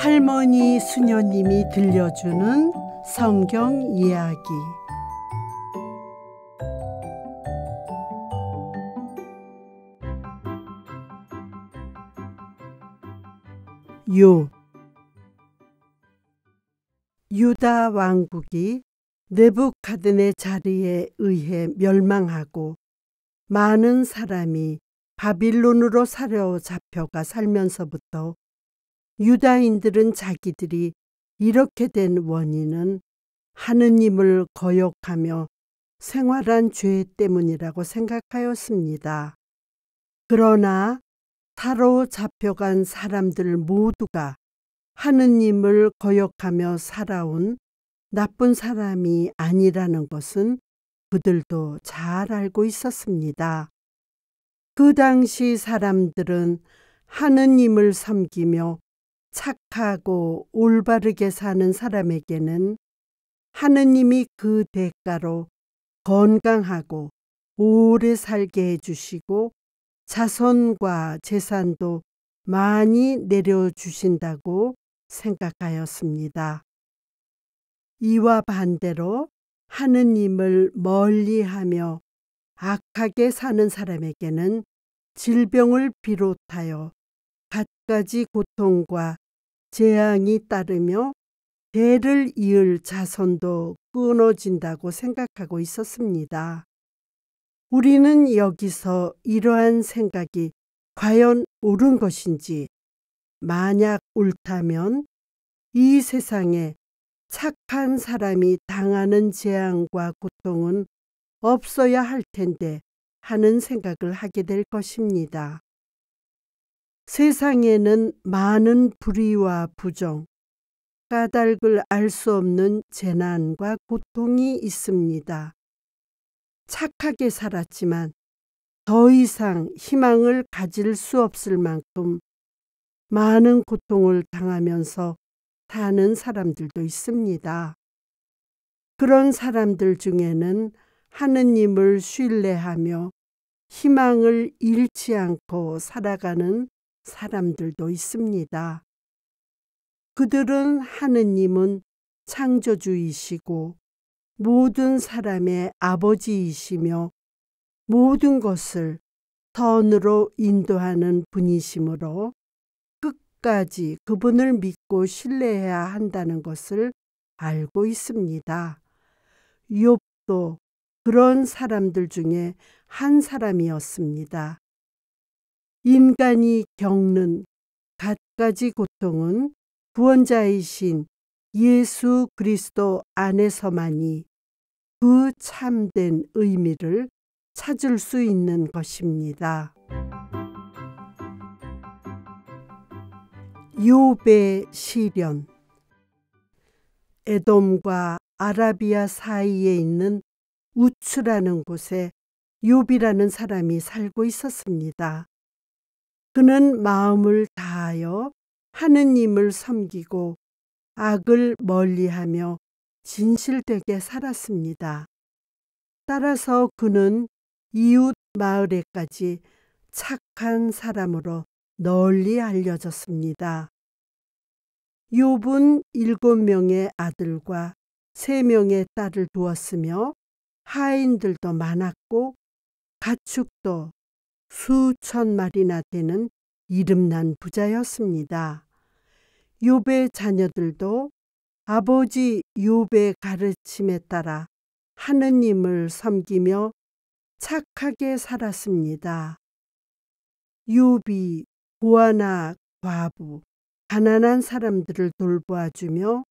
할머니 수녀님이 들려주는 성경 이야기. 유다 왕국이 느부갓네살에 의해 멸망하고 많은 사람이 바빌론으로 사로잡혀가 살면서부터 유다인들은 자기들이 이렇게 된 원인은 하느님을 거역하며 생활한 죄 때문이라고 생각하였습니다. 그러나 사로잡혀간 사람들 모두가 하느님을 거역하며 살아온 나쁜 사람이 아니라는 것은 그들도 잘 알고 있었습니다. 그 당시 사람들은 하느님을 섬기며 착하고 올바르게 사는 사람에게는 하느님이 그 대가로 건강하고 오래 살게 해주시고 자손과 재산도 많이 내려주신다고 생각하였습니다. 이와 반대로 하느님을 멀리하며 악하게 사는 사람에게는 질병을 비롯하여 갖가지 고통과 재앙이 따르며 대를 이을 자손도 끊어진다고 생각하고 있었습니다. 우리는 여기서 이러한 생각이 과연 옳은 것인지, 만약 옳다면 이 세상에 착한 사람이 당하는 재앙과 고통은 없어야 할 텐데 하는 생각을 하게 될 것입니다. 세상에는 많은 불의와 부정, 까닭을 알 수 없는 재난과 고통이 있습니다. 착하게 살았지만 더 이상 희망을 가질 수 없을 만큼 많은 고통을 당하면서 사는 사람들도 있습니다. 그런 사람들 중에는 하느님을 신뢰하며 희망을 잃지 않고 살아가는 사람들도 있습니다. 그들은 하느님은 창조주이시고 모든 사람의 아버지이시며 모든 것을 선으로 인도하는 분이시므로 끝까지 그분을 믿고 신뢰해야 한다는 것을 알고 있습니다. 욥도 그런 사람들 중에 한 사람이었습니다. 인간이 겪는 갖가지 고통은 구원자이신 예수 그리스도 안에서만이 그 참된 의미를 찾을 수 있는 것입니다. 욥의 시련. 에돔과 아라비아 사이에 있는 우츠라는 곳에 욥이라는 사람이 살고 있었습니다. 그는 마음을 다하여 하느님을 섬기고 악을 멀리하며 진실되게 살았습니다. 따라서 그는 이웃 마을에까지 착한 사람으로 널리 알려졌습니다. 욥은 7명의 아들과 3명의 딸을 두었으며 하인들도 많았고 가축도 수천 마리나 되는 이름난 부자였습니다. 욥의 자녀들도 아버지 욥의 가르침에 따라 하느님을 섬기며 착하게 살았습니다. 욥이 고아나 과부, 가난한 사람들을 돌보아주며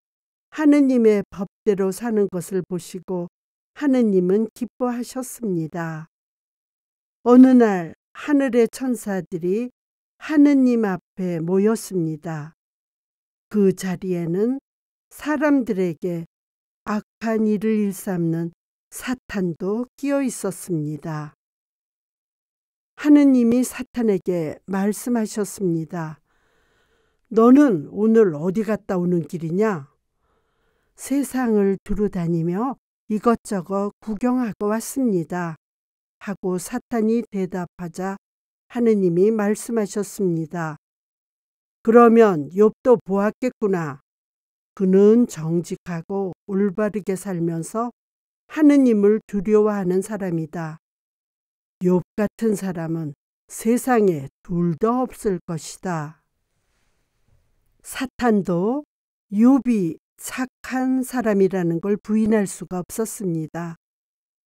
하느님의 법대로 사는 것을 보시고 하느님은 기뻐하셨습니다. 어느 날 하늘의 천사들이 하느님 앞에 모였습니다. 그 자리에는 사람들에게 악한 일을 일삼는 사탄도 끼어 있었습니다. 하느님이 사탄에게 말씀하셨습니다. 너는 오늘 어디 갔다 오는 길이냐? 세상을 두루다니며 이것저것 구경하고 왔습니다. 하고 사탄이 대답하자 하느님이 말씀하셨습니다. 그러면 욥도 보았겠구나. 그는 정직하고 올바르게 살면서 하느님을 두려워하는 사람이다. 욥 같은 사람은 세상에 둘도 없을 것이다. 사탄도 욥이 착한 사람이라는 걸 부인할 수가 없었습니다.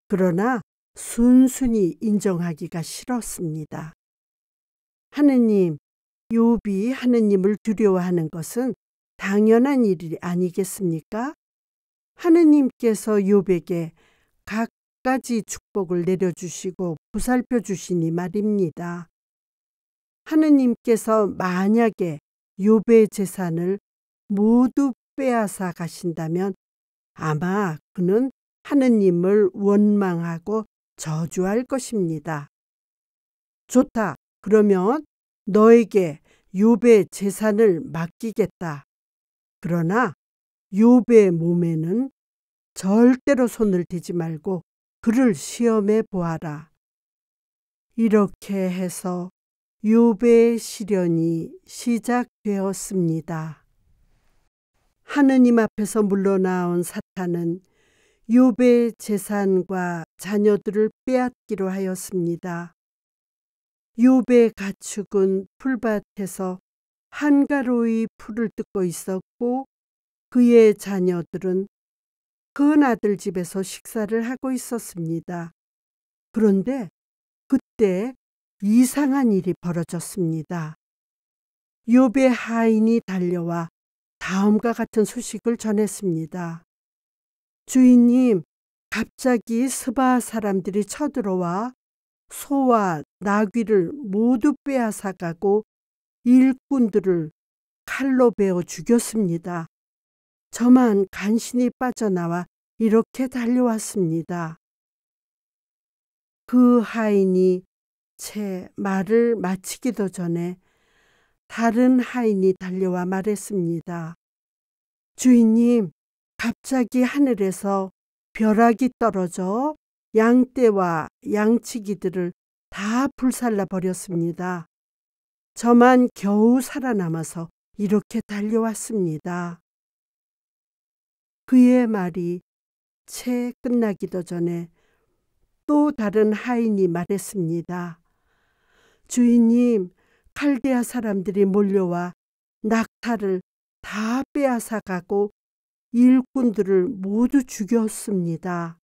그러나 순순히 인정하기가 싫었습니다. 하느님, 욥이 하느님을 두려워하는 것은 당연한 일이 아니겠습니까? 하느님께서 욥에게 갖가지 축복을 내려주시고 보살펴 주시니 말입니다. 하느님께서 만약에 욥의 재산을 모두 빼앗아 가신다면 아마 그는 하느님을 원망하고 저주할 것입니다. 좋다. 그러면 너에게 욥의 재산을 맡기겠다. 그러나 욥의 몸에는 절대로 손을 대지 말고 그를 시험해 보아라. 이렇게 해서 욥의 시련이 시작되었습니다. 하느님 앞에서 물러나온 사탄은 욥의 재산과 자녀들을 빼앗기로 하였습니다. 욥의 가축은 풀밭에서 한가로이 풀을 뜯고 있었고 그의 자녀들은 큰 아들 집에서 식사를 하고 있었습니다. 그런데 그때 이상한 일이 벌어졌습니다. 욥의 하인이 달려와 다음과 같은 소식을 전했습니다. 주인님, 갑자기 스바 사람들이 쳐들어와 소와 나귀를 모두 빼앗아가고 일꾼들을 칼로 베어 죽였습니다. 저만 간신히 빠져나와 이렇게 달려왔습니다. 그 하인이 채 말을 마치기도 전에 다른 하인이 달려와 말했습니다. 주인님, 갑자기 하늘에서 벼락이 떨어져 양떼와 양치기들을 다 불살라 버렸습니다. 저만 겨우 살아남아서 이렇게 달려왔습니다. 그의 말이 채 끝나기도 전에 또 다른 하인이 말했습니다. 주인님, 칼데아 사람들이 몰려와 낙타를 다 빼앗아 가고 일꾼들을 모두 죽였습니다.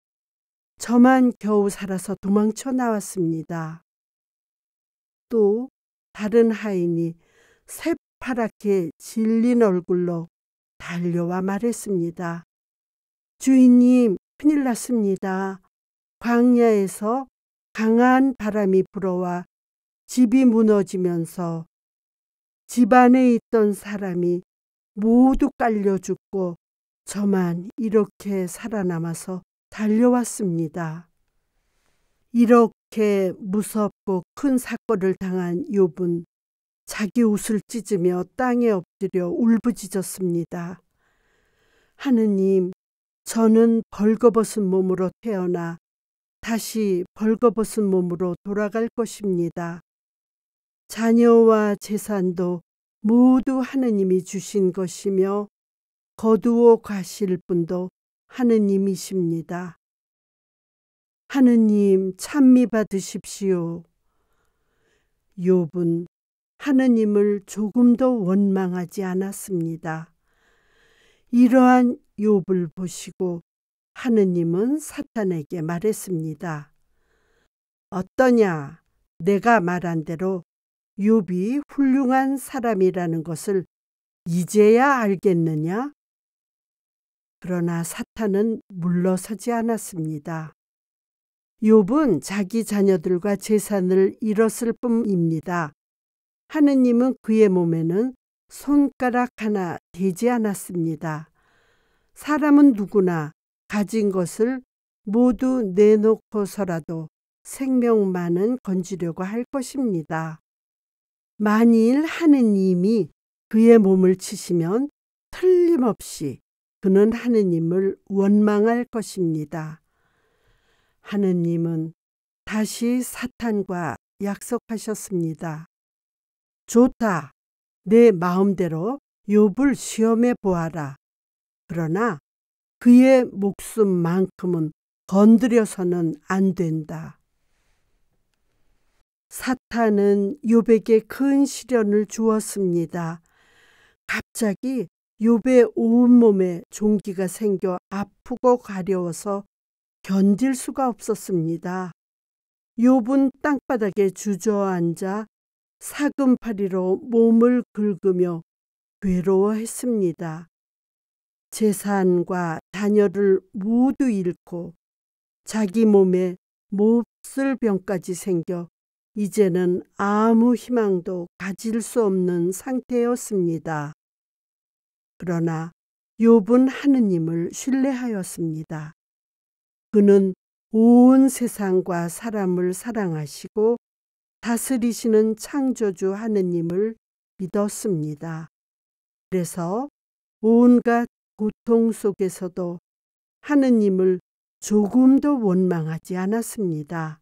저만 겨우 살아서 도망쳐 나왔습니다. 또 다른 하인이 새파랗게 질린 얼굴로 달려와 말했습니다. 주인님, 큰일 났습니다. 광야에서 강한 바람이 불어와 집이 무너지면서 집 안에 있던 사람이 모두 깔려 죽고 저만 이렇게 살아남아서 달려왔습니다. 이렇게 무섭고 큰 사건을 당한 욥은 자기 옷을 찢으며 땅에 엎드려 울부짖었습니다. 하느님, 저는 벌거벗은 몸으로 태어나 다시 벌거벗은 몸으로 돌아갈 것입니다. 자녀와 재산도 모두 하느님이 주신 것이며 거두어 가실 분도 하느님이십니다. 하느님 찬미 받으십시오. 욥은 하느님을 조금도 원망하지 않았습니다. 이러한 욥을 보시고 하느님은 사탄에게 말했습니다. 어떠냐? 내가 말한 대로 욥이 훌륭한 사람이라는 것을 이제야 알겠느냐? 그러나 사탄은 물러서지 않았습니다. 욥은 자기 자녀들과 재산을 잃었을 뿐입니다. 하느님은 그의 몸에는 손가락 하나 대지 않았습니다. 사람은 누구나 가진 것을 모두 내놓고서라도 생명만은 건지려고 할 것입니다. 만일 하느님이 그의 몸을 치시면 틀림없이 그는 하느님을 원망할 것입니다. 하느님은 다시 사탄과 약속하셨습니다. 좋다. 내 마음대로 욥을 시험해 보아라. 그러나 그의 목숨만큼은 건드려서는 안 된다. 사탄은 욥에게 큰 시련을 주었습니다. 갑자기 욥의 온몸에 종기가 생겨 아프고 가려워서 견딜 수가 없었습니다. 욥은 땅바닥에 주저앉아 사금파리로 몸을 긁으며 괴로워했습니다. 재산과 자녀를 모두 잃고 자기 몸에 몹쓸 병까지 생겨 이제는 아무 희망도 가질 수 없는 상태였습니다. 그러나 욥은 하느님을 신뢰하였습니다. 그는 온 세상과 사람을 사랑하시고 다스리시는 창조주 하느님을 믿었습니다. 그래서 온갖 고통 속에서도 하느님을 조금도 원망하지 않았습니다.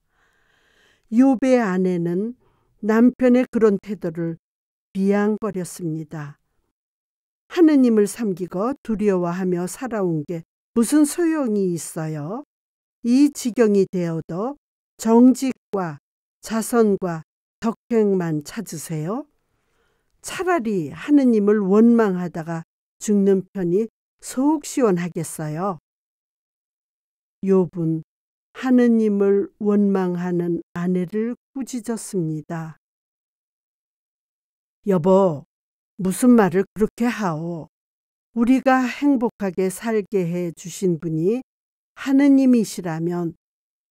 욥의 아내는 남편의 그런 태도를 비양거렸습니다. 하느님을 섬기고 두려워하며 살아온 게 무슨 소용이 있어요? 이 지경이 되어도 정직과 자선과 덕행만 찾으세요? 차라리 하느님을 원망하다가 죽는 편이 속 시원하겠어요. 욥은 하느님을 원망하는 아내를 꾸짖었습니다. 여보, 무슨 말을 그렇게 하오? 우리가 행복하게 살게 해 주신 분이 하느님이시라면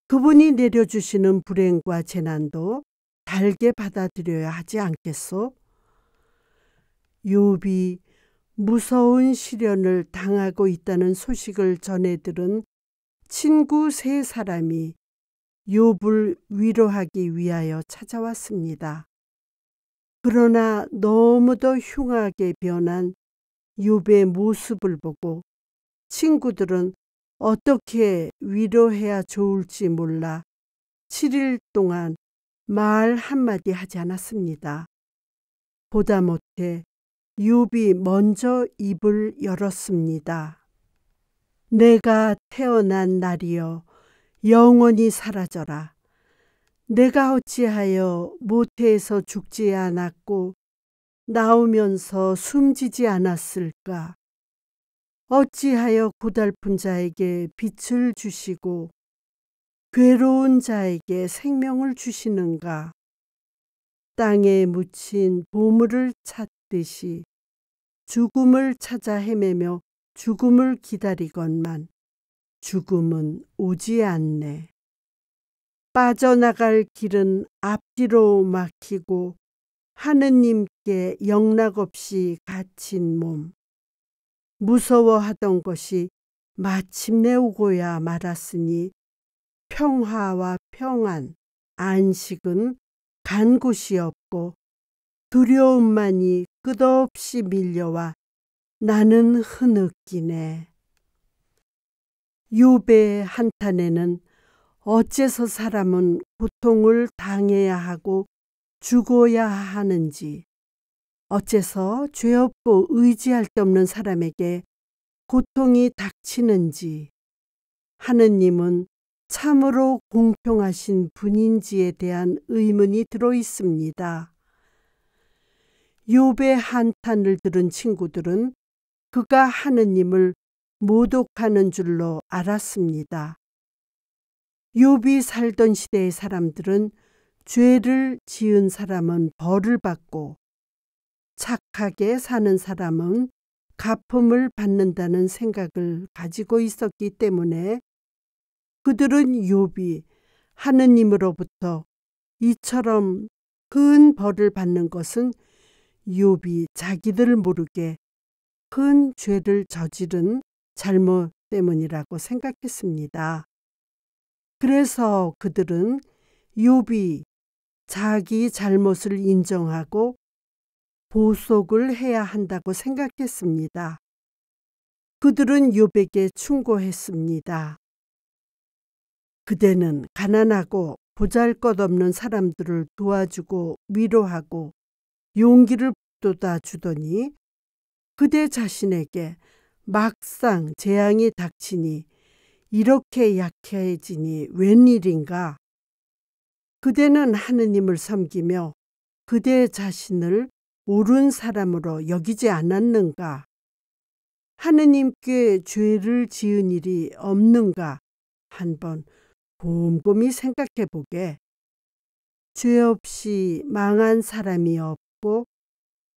그분이 내려주시는 불행과 재난도 달게 받아들여야 하지 않겠소? 욥이 무서운 시련을 당하고 있다는 소식을 전해 들은 친구 세 사람이 욥을 위로하기 위하여 찾아왔습니다. 그러나 너무도 흉하게 변한 욥의 모습을 보고 친구들은 어떻게 위로해야 좋을지 몰라 7일 동안 말 한마디 하지 않았습니다. 보다 못해 욥이 먼저 입을 열었습니다. 내가 태어난 날이여 영원히 사라져라. 내가 어찌하여 모태에서 죽지 않았고 나오면서 숨지지 않았을까? 어찌하여 고달픈 자에게 빛을 주시고 괴로운 자에게 생명을 주시는가? 땅에 묻힌 보물을 찾듯이 죽음을 찾아 헤매며 죽음을 기다리건만 죽음은 오지 않네. 빠져나갈 길은 앞뒤로 막히고 하느님께 영락없이 갇힌 몸. 무서워하던 것이 마침내 오고야 말았으니 평화와 평안, 안식은 간 곳이 없고 두려움만이 끝없이 밀려와 나는 흐느끼네. 욥의 한탄에는 어째서 사람은 고통을 당해야 하고 죽어야 하는지, 어째서 죄 없고 의지할 데 없는 사람에게 고통이 닥치는지, 하느님은 참으로 공평하신 분인지에 대한 의문이 들어 있습니다. 욥의 한탄을 들은 친구들은 그가 하느님을 모독하는 줄로 알았습니다. 욥이 살던 시대의 사람들은 죄를 지은 사람은 벌을 받고 착하게 사는 사람은 가품을 받는다는 생각을 가지고 있었기 때문에 그들은 욥이 하느님으로부터 이처럼 큰 벌을 받는 것은 욥이 자기들 모르게 큰 죄를 저지른 잘못 때문이라고 생각했습니다. 그래서 그들은 욥이 자기 잘못을 인정하고 보복을 해야 한다고 생각했습니다. 그들은 욥에게 충고했습니다. 그대는 가난하고 보잘것없는 사람들을 도와주고 위로하고 용기를 주옵도다 주더니 그대 자신에게 막상 재앙이 닥치니 이렇게 약해지니 웬일인가? 그대는 하느님을 섬기며 그대 자신을 옳은 사람으로 여기지 않았는가? 하느님께 죄를 지은 일이 없는가? 한번 곰곰이 생각해 보게. 죄 없이 망한 사람이 없고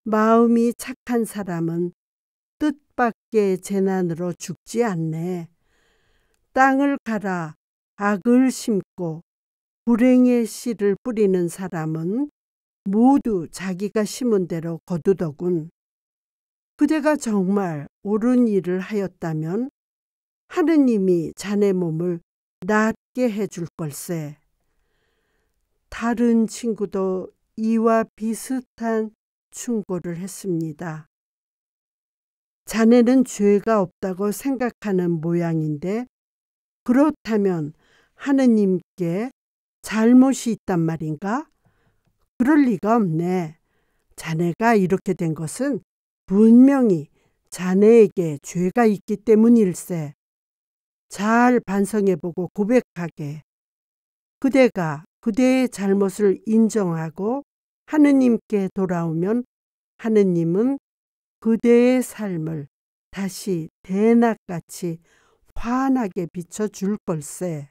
마음이 착한 사람은 뜻밖의 재난으로 죽지 않네. 땅을 갈아 악을 심고 불행의 씨를 뿌리는 사람은 모두 자기가 심은 대로 거두더군. 그대가 정말 옳은 일을 하였다면 하느님이 자네 몸을 낫게 해줄 걸세. 다른 친구도 이와 비슷한 충고를 했습니다. 자네는 죄가 없다고 생각하는 모양인데 그렇다면 하느님께 잘못이 있단 말인가? 그럴 리가 없네. 자네가 이렇게 된 것은 분명히 자네에게 죄가 있기 때문일세. 잘 반성해보고 고백하게. 그대가 그대의 잘못을 인정하고 하느님께 돌아오면 하느님은 그대의 삶을 다시 대낮같이 환하게 비춰줄 걸세.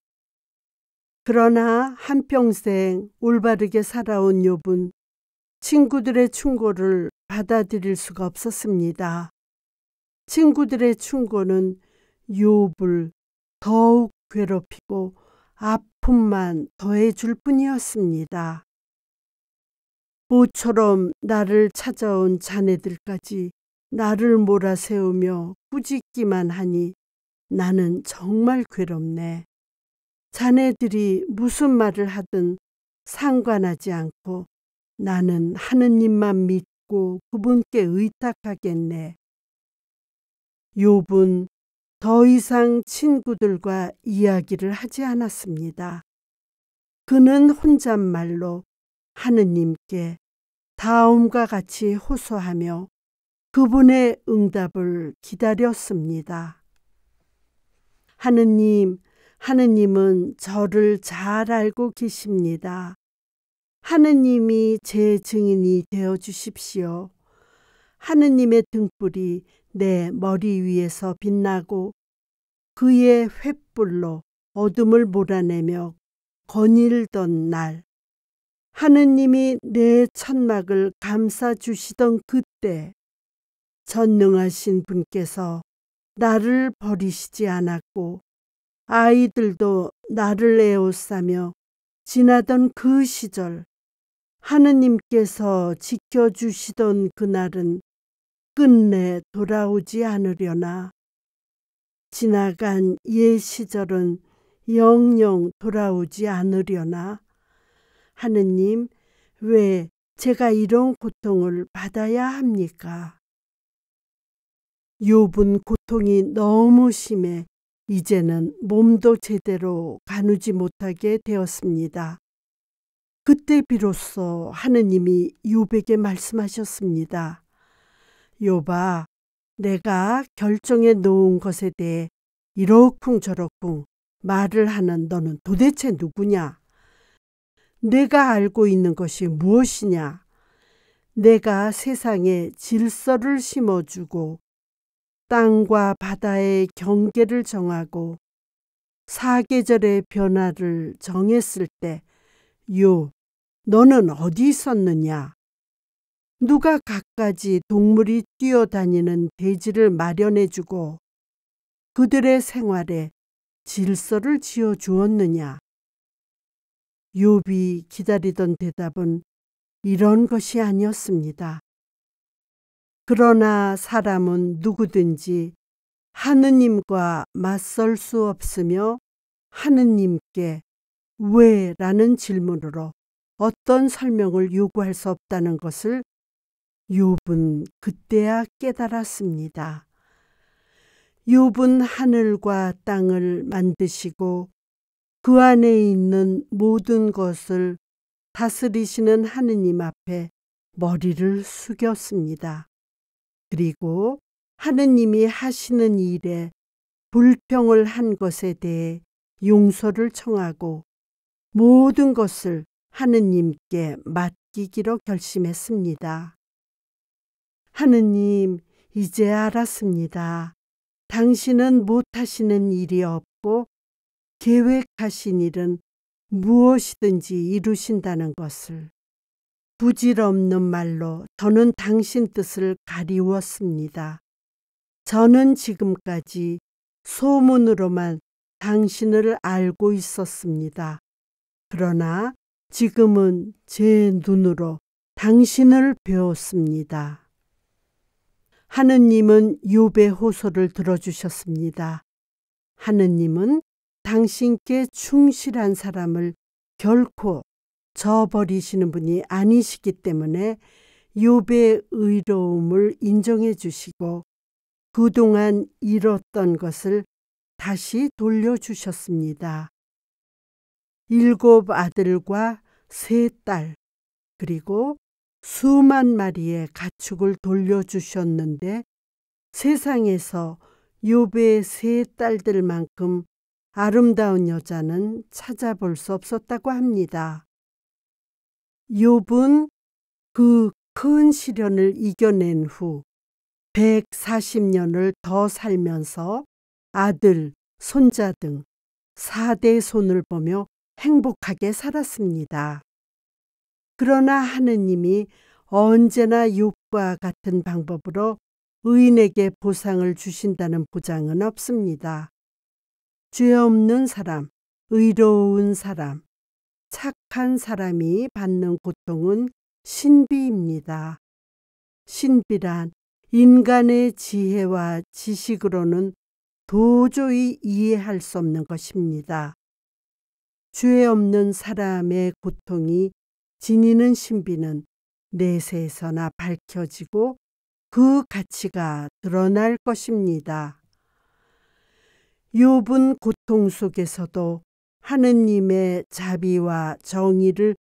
그러나 한평생 올바르게 살아온 욥은 친구들의 충고를 받아들일 수가 없었습니다. 친구들의 충고는 욥을 더욱 괴롭히고 아픔만 더해줄 뿐이었습니다. 모처럼 나를 찾아온 자네들까지 나를 몰아세우며 꾸짖기만 하니 나는 정말 괴롭네. 자네들이 무슨 말을 하든 상관하지 않고 나는 하느님만 믿고 그분께 의탁하겠네. 욥은 더 이상 친구들과 이야기를 하지 않았습니다. 그는 혼잣말로 하느님께 다음과 같이 호소하며 그분의 응답을 기다렸습니다. 하느님은 저를 잘 알고 계십니다. 하느님이 제 증인이 되어 주십시오. 하느님의 등불이 내 머리 위에서 빛나고 그의 횃불로 어둠을 몰아내며 거닐던 날, 하느님이 내 천막을 감싸주시던 그때 전능하신 분께서 나를 버리시지 않았고 아이들도 나를 에워싸며 지나던 그 시절, 하느님께서 지켜주시던 그날은 끝내 돌아오지 않으려나. 지나간 옛 시절은 영영 돌아오지 않으려나. 하느님, 왜 제가 이런 고통을 받아야 합니까? 욥은 고통이 너무 심해 이제는 몸도 제대로 가누지 못하게 되었습니다. 그때 비로소 하느님이 욥에게 말씀하셨습니다. 욥아, 내가 결정해 놓은 것에 대해 이러쿵저러쿵 말을 하는 너는 도대체 누구냐? 내가 알고 있는 것이 무엇이냐? 내가 세상에 질서를 심어주고 땅과 바다의 경계를 정하고 사계절의 변화를 정했을 때 욥, 너는 어디 있었느냐? 누가 갖가지 동물이 뛰어다니는 대지를 마련해주고 그들의 생활에 질서를 지어주었느냐? 욥이 기다리던 대답은 이런 것이 아니었습니다. 그러나 사람은 누구든지 하느님과 맞설 수 없으며 하느님께 왜? 라는 질문으로 어떤 설명을 요구할 수 없다는 것을 욥은 그때야 깨달았습니다. 욥은 하늘과 땅을 만드시고 그 안에 있는 모든 것을 다스리시는 하느님 앞에 머리를 숙였습니다. 그리고 하느님이 하시는 일에 불평을 한 것에 대해 용서를 청하고 모든 것을 하느님께 맡기기로 결심했습니다. 하느님, 이제 알았습니다. 당신은 못하시는 일이 없고 계획하신 일은 무엇이든지 이루신다는 것을. 부질없는 말로 저는 당신 뜻을 가리웠습니다. 저는 지금까지 소문으로만 당신을 알고 있었습니다. 그러나 지금은 제 눈으로 당신을 배웠습니다. 하느님은 욥의 호소를 들어주셨습니다. 하느님은 당신께 충실한 사람을 결코 저버리시는 분이 아니시기 때문에 욥의 의로움을 인정해 주시고 그동안 잃었던 것을 다시 돌려주셨습니다. 7 아들과 3 딸, 그리고 수만 마리의 가축을 돌려주셨는데 세상에서 욥의 3 딸들만큼 아름다운 여자는 찾아볼 수 없었다고 합니다. 욥은 그 큰 시련을 이겨낸 후 140년을 더 살면서 아들, 손자 등 4대 손을 보며 행복하게 살았습니다. 그러나 하느님이 언제나 욥과 같은 방법으로 의인에게 보상을 주신다는 보장은 없습니다. 죄 없는 사람, 의로운 사람, 착한 사람이 받는 고통은 신비입니다. 신비란 인간의 지혜와 지식으로는 도저히 이해할 수 없는 것입니다. 죄 없는 사람의 고통이 지니는 신비는 내세에서나 밝혀지고 그 가치가 드러날 것입니다. 욥은 고통 속에서도 하느님의 자비와 정의를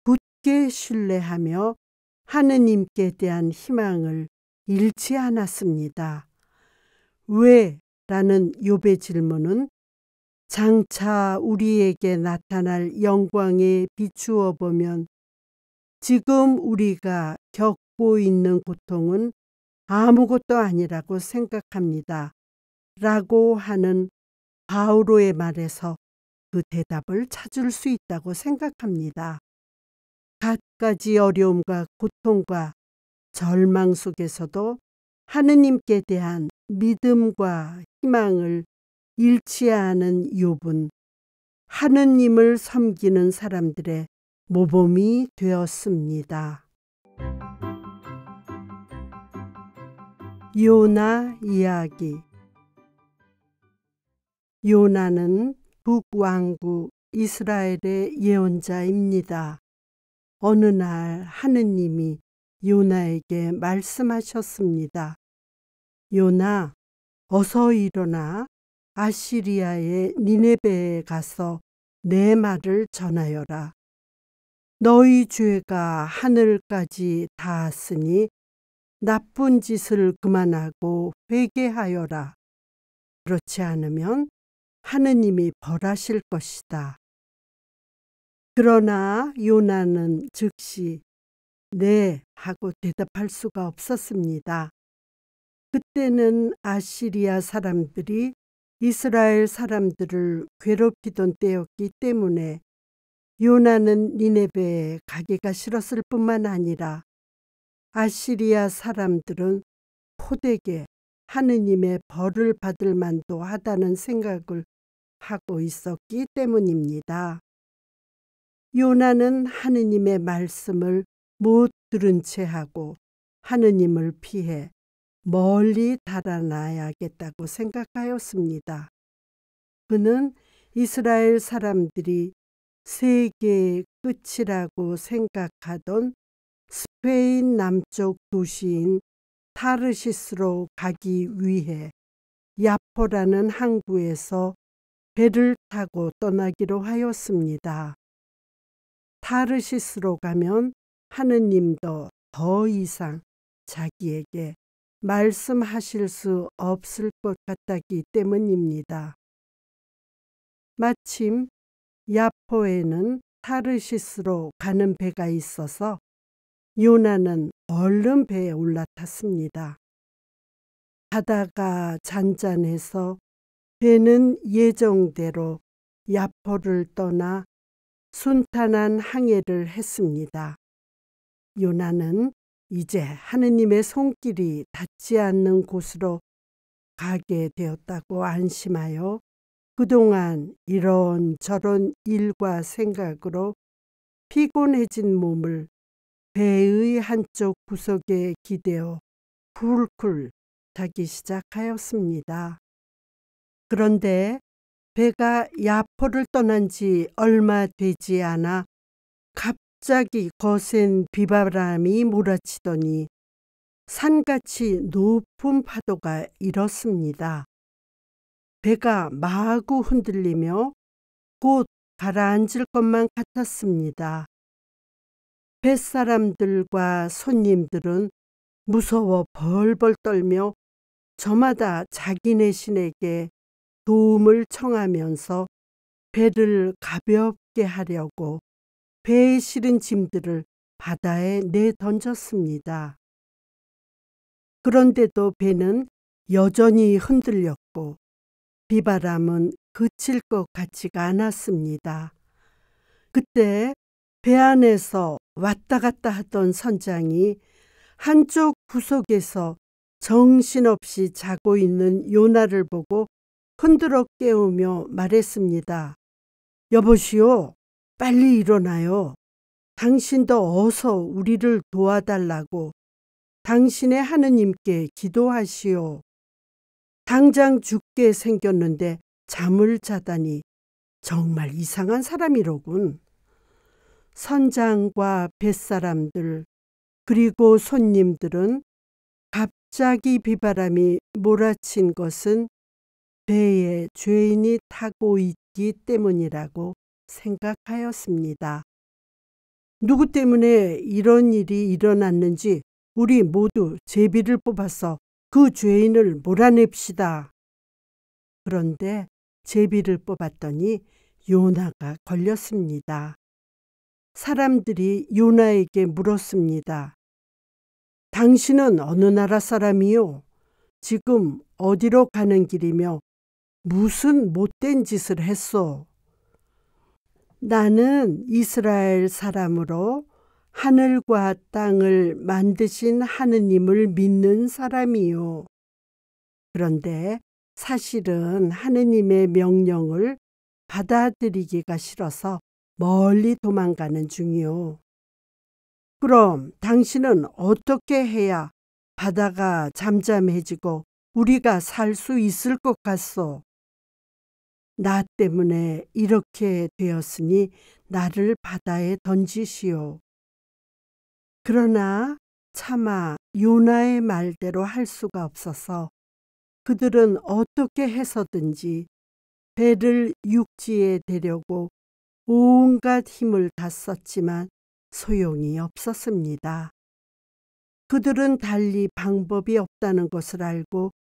굳게 신뢰하며 하느님께 대한 희망을 잃지 않았습니다. 왜? 라는 욥의 질문은 장차 우리에게 나타날 영광에 비추어 보면 지금 우리가 겪고 있는 고통은 아무것도 아니라고 생각합니다. 라고 하는 바오로의 말에서 그 대답을 찾을 수 있다고 생각합니다. 갖가지 어려움과 고통과 절망 속에서도 하느님께 대한 믿음과 희망을 잃지 않은 욥은 하느님을 섬기는 사람들의 모범이 되었습니다. 요나 이야기. 요나는 북왕국 이스라엘의 예언자입니다. 어느 날 하느님이 요나에게 말씀하셨습니다. 요나, 어서 일어나 아시리아의 니네베에 가서 내 말을 전하여라. 너희 죄가 하늘까지 닿았으니 나쁜 짓을 그만하고 회개하여라. 그렇지 않으면 하느님이 벌하실 것이다. 그러나 요나는 즉시 네 하고 대답할 수가 없었습니다. 그때는 아시리아 사람들이 이스라엘 사람들을 괴롭히던 때였기 때문에 요나는 니네베에 가기가 싫었을 뿐만 아니라 아시리아 사람들은 포되게 하느님의 벌을 받을 만도 하다는 생각을 하고 있었기 때문입니다. 요나는 하느님의 말씀을 못 들은 채 하고 하느님을 피해 멀리 달아나야겠다고 생각하였습니다. 그는 이스라엘 사람들이 세계의 끝이라고 생각하던 스페인 남쪽 도시인 타르시스로 가기 위해 야포라는 항구에서 배를 타고 떠나기로 하였습니다. 타르시스로 가면 하느님도 더 이상 자기에게 말씀하실 수 없을 것 같았기 때문입니다. 마침 야포에는 타르시스로 가는 배가 있어서 요나는 얼른 배에 올라탔습니다. 바다가 잔잔해서 배는 예정대로 야포를 떠나 순탄한 항해를 했습니다. 요나는 이제 하느님의 손길이 닿지 않는 곳으로 가게 되었다고 안심하여 그동안 이런저런 일과 생각으로 피곤해진 몸을 배의 한쪽 구석에 기대어 쿨쿨 자기 시작하였습니다. 그런데 배가 야포를 떠난 지 얼마 되지 않아 갑자기 거센 비바람이 몰아치더니 산같이 높은 파도가 일었습니다. 배가 마구 흔들리며 곧 가라앉을 것만 같았습니다. 뱃사람들과 손님들은 무서워 벌벌 떨며 저마다 자기네 신에게 도움을 청하면서 배를 가볍게 하려고 배에 실은 짐들을 바다에 내던졌습니다. 그런데도 배는 여전히 흔들렸고 비바람은 그칠 것 같지가 않았습니다. 그때 배 안에서 왔다 갔다 하던 선장이 한쪽 구석에서 정신없이 자고 있는 요나를 보고 흔들어 깨우며 말했습니다. 여보시오, 빨리 일어나요. 당신도 어서 우리를 도와달라고 당신의 하느님께 기도하시오. 당장 죽게 생겼는데 잠을 자다니 정말 이상한 사람이로군. 선장과 뱃사람들 그리고 손님들은 갑자기 비바람이 몰아친 것은 배에 죄인이 타고 있기 때문이라고 생각하였습니다. 누구 때문에 이런 일이 일어났는지 우리 모두 제비를 뽑아서 그 죄인을 몰아냅시다. 그런데 제비를 뽑았더니 요나가 걸렸습니다. 사람들이 요나에게 물었습니다. 당신은 어느 나라 사람이요? 지금 어디로 가는 길이며 무슨 못된 짓을 했소? 나는 이스라엘 사람으로 하늘과 땅을 만드신 하느님을 믿는 사람이요. 그런데 사실은 하느님의 명령을 받아들이기가 싫어서 멀리 도망가는 중이요. 그럼 당신은 어떻게 해야 바다가 잠잠해지고 우리가 살 수 있을 것 같소? 나 때문에 이렇게 되었으니 나를 바다에 던지시오. 그러나 차마 요나의 말대로 할 수가 없어서 그들은 어떻게 해서든지 배를 육지에 대려고 온갖 힘을 다 썼지만 소용이 없었습니다. 그들은 달리 방법이 없다는 것을 알고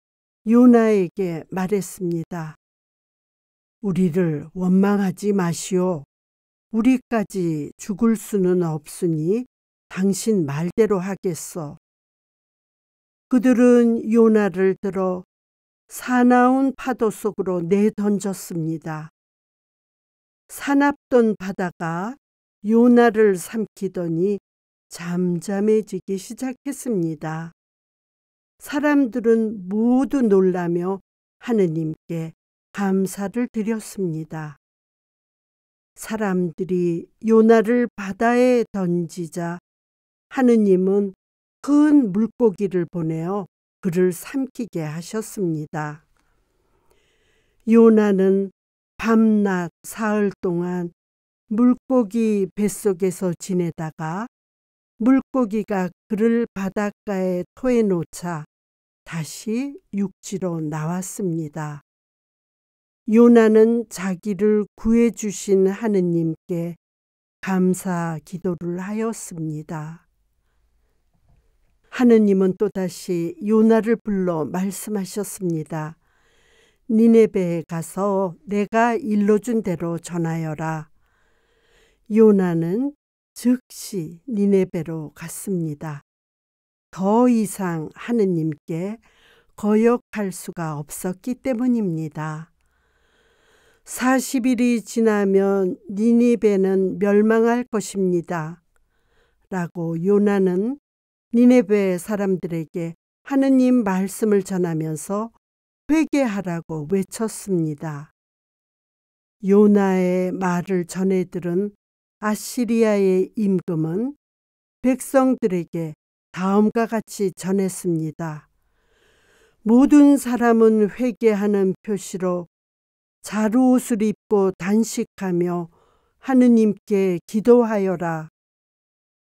요나에게 말했습니다. 우리를 원망하지 마시오. 우리까지 죽을 수는 없으니 당신 말대로 하겠소. 그들은 요나를 들어 사나운 파도 속으로 내던졌습니다. 사납던 바다가 요나를 삼키더니 잠잠해지기 시작했습니다. 사람들은 모두 놀라며 하느님께 감사를 드렸습니다. 사람들이 요나를 바다에 던지자 하느님은 큰 물고기를 보내어 그를 삼키게 하셨습니다. 요나는 밤낮 사흘 동안 물고기 뱃속에서 지내다가 물고기가 그를 바닷가에 토해놓자 다시 육지로 나왔습니다. 요나는 자기를 구해주신 하느님께 감사 기도를 하였습니다. 하느님은 또다시 요나를 불러 말씀하셨습니다. 니네베에 가서 내가 일러준 대로 전하여라. 요나는 즉시 니네베로 갔습니다. 더 이상 하느님께 거역할 수가 없었기 때문입니다. 40일이 지나면 니네베는 멸망할 것입니다. 라고 요나는 니네베 사람들에게 하느님 말씀을 전하면서 회개하라고 외쳤습니다. 요나의 말을 전해 들은 아시리아의 임금은 백성들에게 다음과 같이 전했습니다. 모든 사람은 회개하는 표시로 자루옷을 입고 단식하며 하느님께 기도하여라.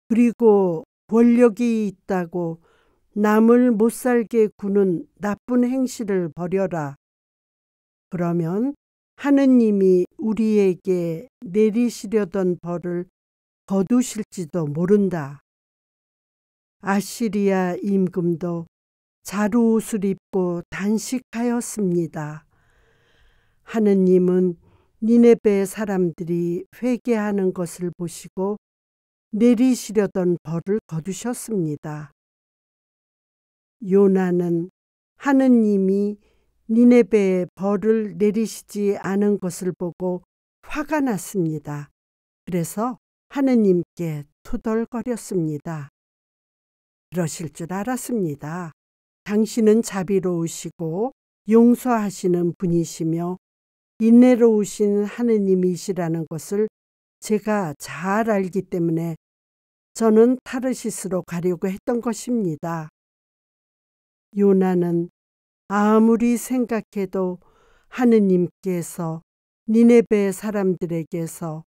그리고 권력이 있다고 남을 못살게 구는 나쁜 행실을 버려라. 그러면 하느님이 우리에게 내리시려던 벌을 거두실지도 모른다. 아시리아 임금도 자루옷을 입고 단식하였습니다. 하느님은 니네베 사람들이 회개하는 것을 보시고 내리시려던 벌을 거두셨습니다. 요나는 하느님이 니네베에 벌을 내리시지 않은 것을 보고 화가 났습니다. 그래서 하느님께 투덜거렸습니다. 그러실 줄 알았습니다. 당신은 자비로우시고 용서하시는 분이시며 인내로우신 하느님이시라는 것을 제가 잘 알기 때문에 저는 타르시스로 가려고 했던 것입니다. 요나는 아무리 생각해도 하느님께서 니네베 사람들에게서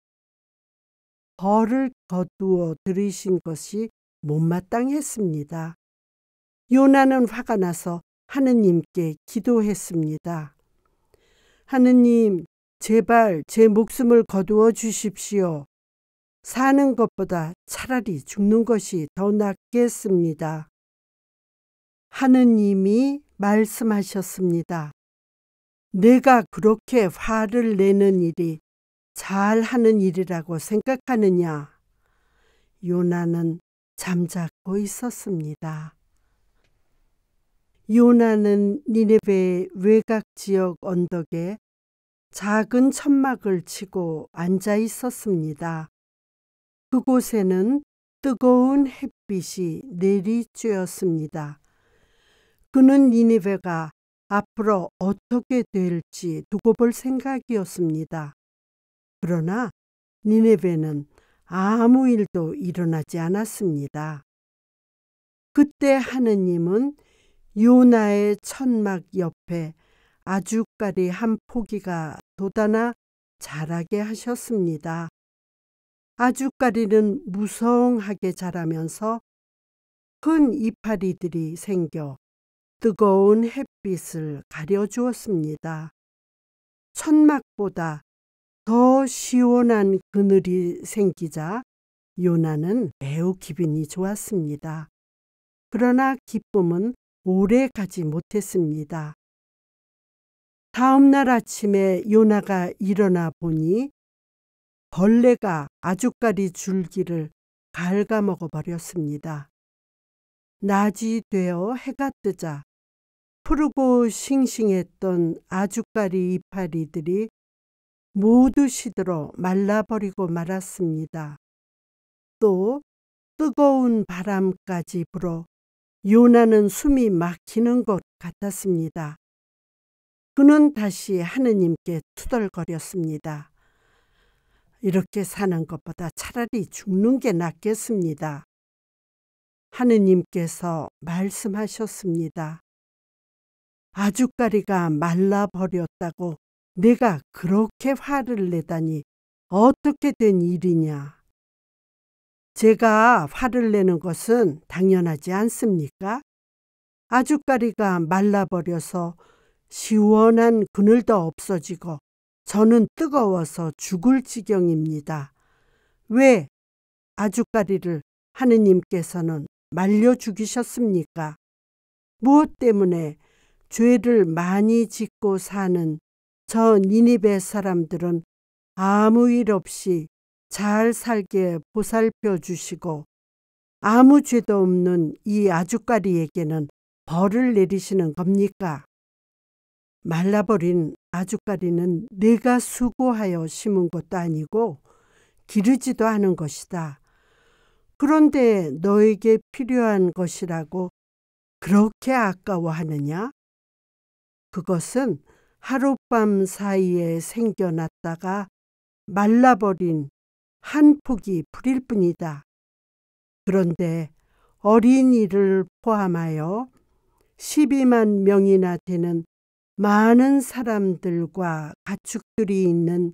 벌을 거두어 들이신 것이 못마땅했습니다. 요나는 화가 나서 하느님께 기도했습니다. 하느님, 제발 제 목숨을 거두어 주십시오. 사는 것보다 차라리 죽는 것이 더 낫겠습니다. 하느님이 말씀하셨습니다. 내가 그렇게 화를 내는 일이 잘하는 일이라고 생각하느냐? 요나는 잠자코 있었습니다. 요나는 니네베 외곽 지역 언덕에 작은 천막을 치고 앉아 있었습니다. 그곳에는 뜨거운 햇빛이 내리쬐었습니다. 그는 니네베가 앞으로 어떻게 될지 두고 볼 생각이었습니다. 그러나 니네베는 아무 일도 일어나지 않았습니다. 그때 하느님은 요나의 천막 옆에 아주까리 한 포기가 돋아나 자라게 하셨습니다. 아주까리는 무성하게 자라면서 큰 이파리들이 생겨 뜨거운 햇빛을 가려주었습니다. 천막보다 더 시원한 그늘이 생기자 요나는 매우 기분이 좋았습니다. 그러나 기쁨은 오래 가지 못했습니다. 다음 날 아침에 요나가 일어나 보니 벌레가 아주까리 줄기를 갉아먹어 버렸습니다. 낮이 되어 해가 뜨자 푸르고 싱싱했던 아주까리 이파리들이 모두 시들어 말라버리고 말았습니다. 또 뜨거운 바람까지 불어 요나는 숨이 막히는 것 같았습니다. 그는 다시 하느님께 투덜거렸습니다. 이렇게 사는 것보다 차라리 죽는 게 낫겠습니다. 하느님께서 말씀하셨습니다. 아주까리가 말라버렸다고 내가 그렇게 화를 내다니 어떻게 된 일이냐. 제가 화를 내는 것은 당연하지 않습니까? 아주까리가 말라버려서 시원한 그늘도 없어지고 저는 뜨거워서 죽을 지경입니다. 왜 아주까리를 하느님께서는 말려 죽이셨습니까? 무엇 때문에 죄를 많이 짓고 사는 저 니니베 사람들은 아무 일 없이 잘 살게 보살펴 주시고 아무 죄도 없는 이 아주까리에게는 벌을 내리시는 겁니까? 말라버린 아주까리는 내가 수고하여 심은 것도 아니고 기르지도 않은 것이다. 그런데 너에게 필요한 것이라고 그렇게 아까워하느냐? 그것은 하룻밤 사이에 생겨났다가 말라버린 한 포기 풀일 뿐이다. 그런데 어린이를 포함하여 12만 명이나 되는 많은 사람들과 가축들이 있는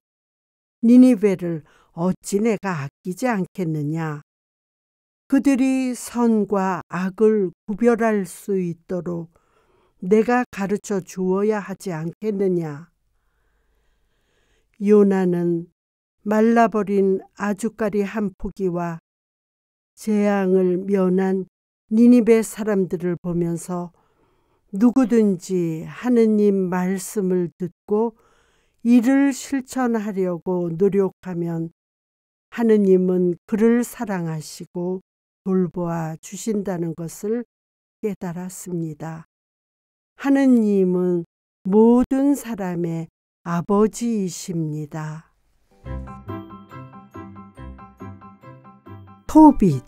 니니베를 어찌 내가 아끼지 않겠느냐. 그들이 선과 악을 구별할 수 있도록 내가 가르쳐 주어야 하지 않겠느냐. 요나는 말라버린 아주까리 한 포기와 재앙을 면한 니니베 사람들을 보면서 누구든지 하느님 말씀을 듣고 이를 실천하려고 노력하면 하느님은 그를 사랑하시고 돌보아 주신다는 것을 깨달았습니다. 하느님은 모든 사람의 아버지이십니다. 토빗.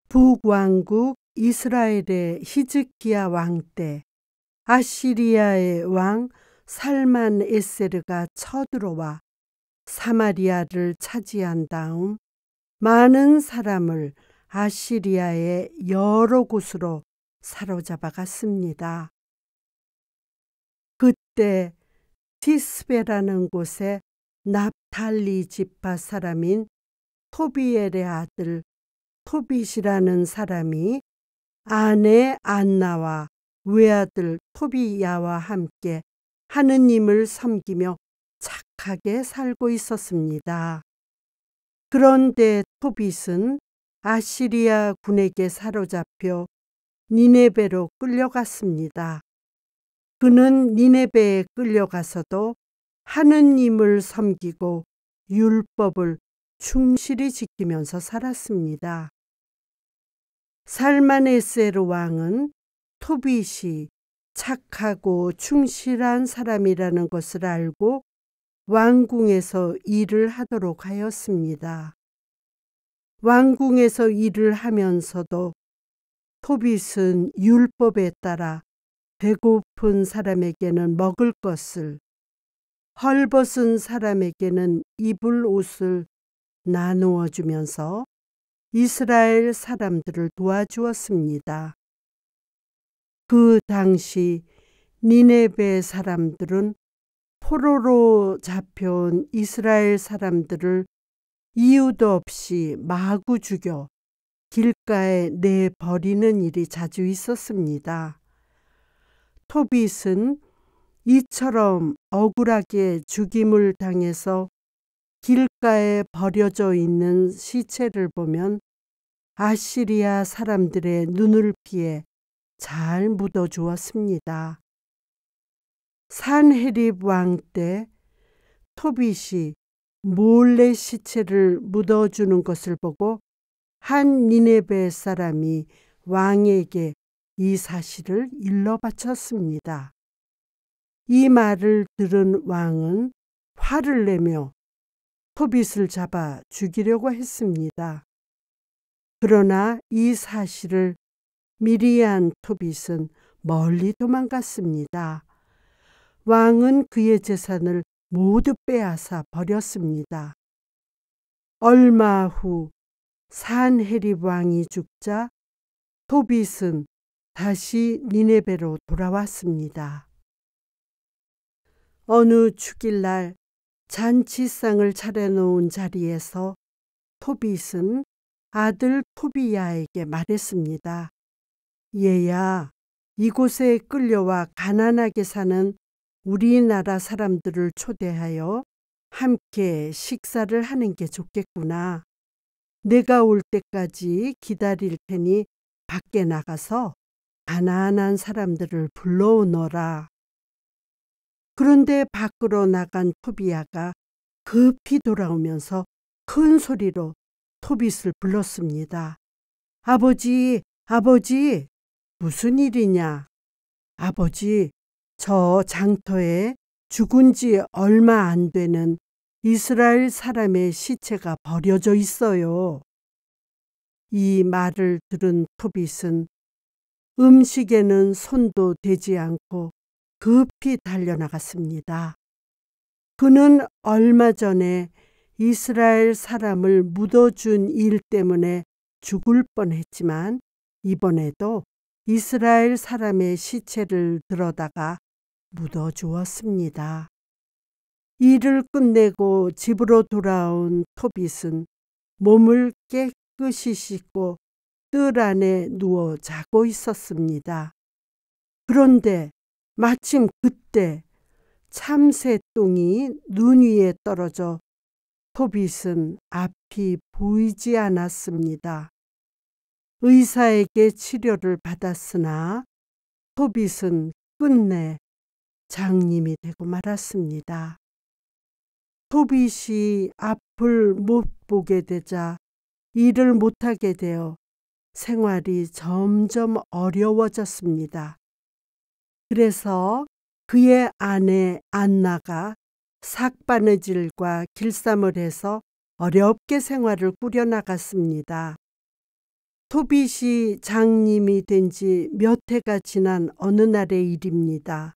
북왕국 이스라엘의 히즈기야 왕 때 아시리아의 왕 살만에세르가 쳐들어와 사마리아를 차지한 다음 많은 사람을 아시리아의 여러 곳으로 사로잡아 갔습니다. 그때 티스베라는 곳에 납탈리 지파 사람인 토비엘의 아들 토빗이라는 사람이 아내 안나와 외아들 토비야와 함께 하느님을 섬기며 착하게 살고 있었습니다. 그런데 토빗은 아시리아 군에게 사로잡혀 니네베로 끌려갔습니다. 그는 니네베에 끌려가서도 하느님을 섬기고 율법을 충실히 지키면서 살았습니다. 살만에세르 왕은 토빗이 착하고 충실한 사람이라는 것을 알고 왕궁에서 일을 하도록 하였습니다. 왕궁에서 일을 하면서도 토빗은 율법에 따라 배고픈 사람에게는 먹을 것을, 헐벗은 사람에게는 입을 옷을 나누어 주면서 이스라엘 사람들을 도와주었습니다. 그 당시 니네베 사람들은 포로로 잡혀온 이스라엘 사람들을 이유도 없이 마구 죽여 길가에 내버리는 일이 자주 있었습니다. 토빗은 이처럼 억울하게 죽임을 당해서 길가에 버려져 있는 시체를 보면 아시리아 사람들의 눈을 피해 잘 묻어주었습니다. 산헤립 왕 때 토빗이 몰래 시체를 묻어주는 것을 보고 한 니네베 사람이 왕에게 이 사실을 일러 바쳤습니다. 이 말을 들은 왕은 화를 내며 토빗을 잡아 죽이려고 했습니다. 그러나 이 사실을 미리 안 토빗은 멀리 도망갔습니다. 왕은 그의 재산을 모두 빼앗아 버렸습니다. 얼마 후 산헤립 왕이 죽자 토빗은 다시 니네베로 돌아왔습니다. 어느 축일날 잔치상을 차려놓은 자리에서 토빗은 아들 토비야에게 말했습니다. 얘야, 이곳에 끌려와 가난하게 사는 우리나라 사람들을 초대하여 함께 식사를 하는 게 좋겠구나. 내가 올 때까지 기다릴 테니 밖에 나가서 가난한 사람들을 불러오너라. 그런데 밖으로 나간 토비야가 급히 돌아오면서 큰 소리로 토빗을 불렀습니다. 아버지, 아버지, 무슨 일이냐? 아버지, 저 장터에 죽은 지 얼마 안 되는 이스라엘 사람의 시체가 버려져 있어요. 이 말을 들은 토빗은 음식에는 손도 대지 않고 급히 달려나갔습니다. 그는 얼마 전에 이스라엘 사람을 묻어준 일 때문에 죽을 뻔했지만 이번에도 이스라엘 사람의 시체를 들어다가 묻어주었습니다. 일을 끝내고 집으로 돌아온 토빗은 몸을 깨끗이 씻고 뜰 안에 누워 자고 있었습니다. 그런데 마침 그때 참새똥이 눈 위에 떨어져 토빗은 앞이 보이지 않았습니다. 의사에게 치료를 받았으나 토빗은 끝내 장님이 되고 말았습니다. 토빗이 앞을 못 보게 되자 일을 못하게 되어 생활이 점점 어려워졌습니다. 그래서 그의 아내 안나가 삭바느질과 길쌈을 해서 어렵게 생활을 꾸려나갔습니다. 토빗이 장님이 된 지 몇 해가 지난 어느 날의 일입니다.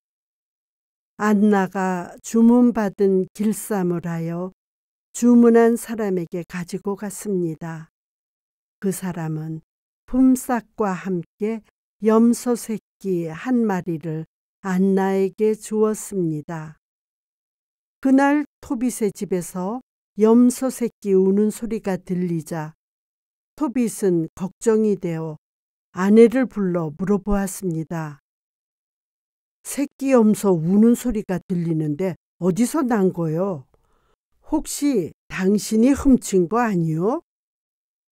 안나가 주문받은 길쌈을 하여 주문한 사람에게 가지고 갔습니다. 그 사람은 품삯과 함께 염소 새끼 한 마리를 안나에게 주었습니다. 그날 토빗의 집에서 염소 새끼 우는 소리가 들리자 토빗은 걱정이 되어 아내를 불러 물어보았습니다. 새끼 염소 우는 소리가 들리는데 어디서 난 거요? 혹시 당신이 훔친 거 아니요?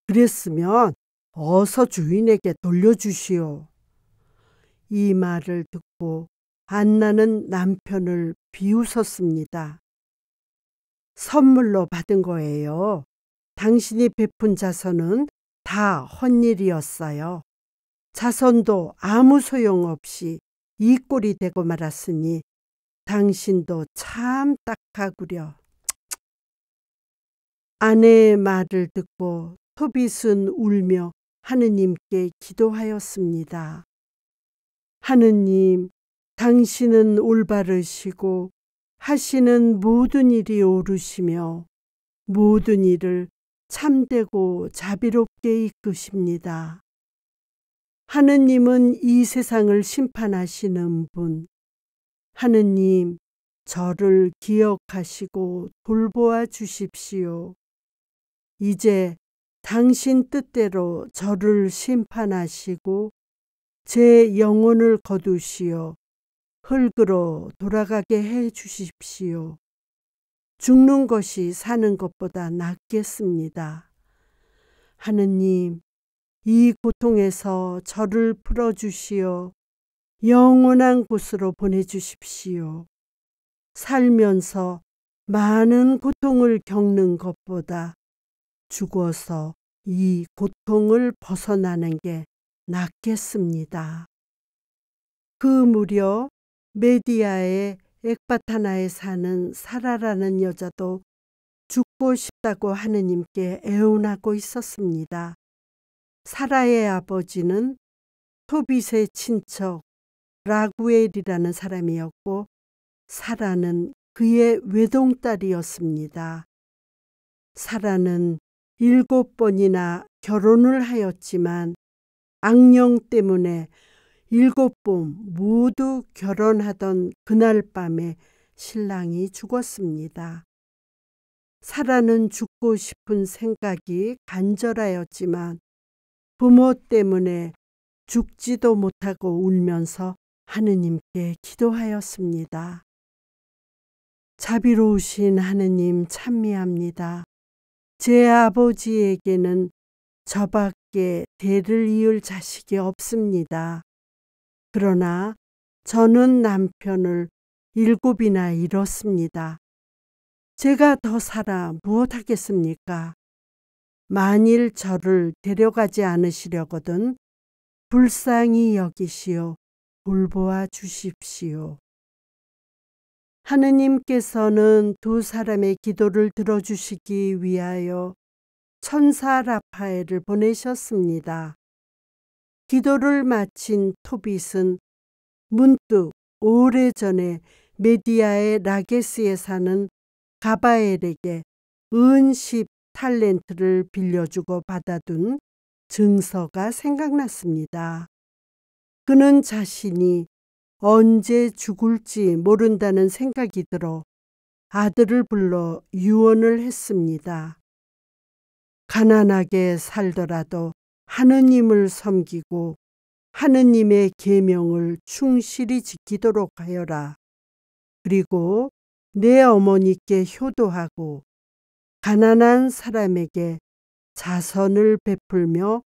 그랬으면 어서 주인에게 돌려주시오. 이 말을 듣고 안나는 남편을 비웃었습니다. 선물로 받은 거예요. 당신이 베푼 자선은 다 헛일이었어요. 자선도 아무 소용없이 이 꼴이 되고 말았으니 당신도 참 딱하구려. 아내의 말을 듣고 토빗은 울며 하느님께 기도하였습니다. 하느님, 당신은 올바르시고 하시는 모든 일이 옳으시며 모든 일을 참되고 자비롭게 이끄십니다. 하느님은 이 세상을 심판하시는 분. 하느님, 저를 기억하시고 돌보아 주십시오. 이제 당신 뜻대로 저를 심판하시고 제 영혼을 거두시어 흙으로 돌아가게 해 주십시오. 죽는 것이 사는 것보다 낫겠습니다. 하느님, 이 고통에서 저를 풀어주시어 영원한 곳으로 보내주십시오. 살면서 많은 고통을 겪는 것보다 죽어서 이 고통을 벗어나는 게 낫겠습니다. 그 무렵 메디아의 엑바타나에 사는 사라라는 여자도 죽고 싶다고 하느님께 애원하고 있었습니다. 사라의 아버지는 토빗의 친척 라구엘이라는 사람이었고 사라는 그의 외동딸이었습니다. 사라는 7번이나 결혼을 하였지만 악령 때문에 7번 모두 결혼하던 그날 밤에 신랑이 죽었습니다. 사라는 죽고 싶은 생각이 간절하였지만 부모 때문에 죽지도 못하고 울면서 하느님께 기도하였습니다. 자비로우신 하느님 찬미합니다. 제 아버지에게는 저밖에 대를 이을 자식이 없습니다. 그러나 저는 남편을 7이나 잃었습니다. 제가 더 살아 무엇하겠습니까? 만일 저를 데려가지 않으시려거든 불쌍히 여기시어 돌보아 주십시오. 하느님께서는 두 사람의 기도를 들어주시기 위하여 천사 라파엘을 보내셨습니다. 기도를 마친 토빗은 문득 오래전에 메디아의 라게스에 사는 가바엘에게 은 10달란트를 빌려주고 받아둔 증서가 생각났습니다. 그는 자신이 언제 죽을지 모른다는 생각이 들어 아들을 불러 유언을 했습니다. 가난하게 살더라도 하느님을 섬기고 하느님의 계명을 충실히 지키도록 하여라. 그리고 내 어머니께 효도하고 가난한 사람에게 자선을 베풀며